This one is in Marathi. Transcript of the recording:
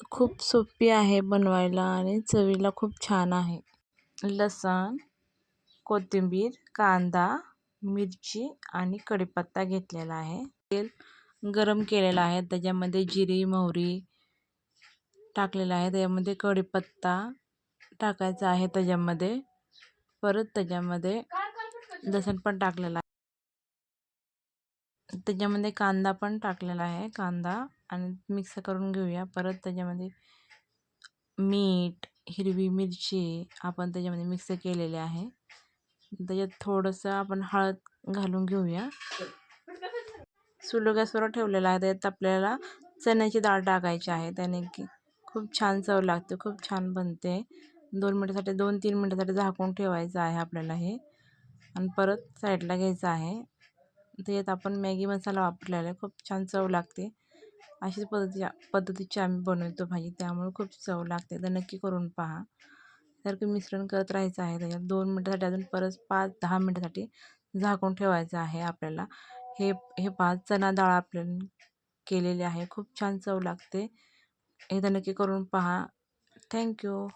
खूप सोपी आहे बनवायला आणि चवीला खूप छान आहे. लसूण, कोथिंबीर, कांदा, मिरची आणि कढीपत्ता घेतलेला आहे. तेल गरम केलेलं आहे. त्याच्यामध्ये जिरी, मोहरी टाकलेला आहे. त्याच्यामध्ये कढीपत्ता टाकायचा आहे. त्याच्यामध्ये परत त्याच्यामध्ये लसूण पण टाकलेला आहे. त्याच्यामध्ये कांदा पण टाकलेला आहे. कांदा आणि मिक्स करून घेऊया. परत त्याच्यामध्ये मीठ, हिरवी मिरची आपण त्याच्यामध्ये मिक्स केलेले आहे. त्याच्यात थोडंसं आपण हळद घालून घेऊया. सुलो गॅसवर ठेवलेला आहे. त्यात आपल्याला चण्याची डाळ टाकायची आहे. त्याने की खूप छान चव लागते, खूप छान बनते. 2-3 मिनिटासाठी झाकून ठेवायचं आहे आपल्याला हे आणि परत साईडला घ्यायचं आहे. त्याच्यात आपण मॅगी मसाला वापरलेला आहे. खूप छान चव लागते. अशाच पद्धतीची आम्ही बनवतो भाजी, त्यामुळे खूप चव लागते. तर नक्की करून पहा. सारखं मिश्रण करत राहायचं आहे. त्याच्यात 2 मिनिटासाठी अजून परत 5-10 मिनिटासाठी झाकून ठेवायचं आहे आपल्याला. हे हे पहा चणा डाळ आपल्याला केलेली आहे. खूप छान चव लागते. एकदा नक्की करून पहा. थँक्यू.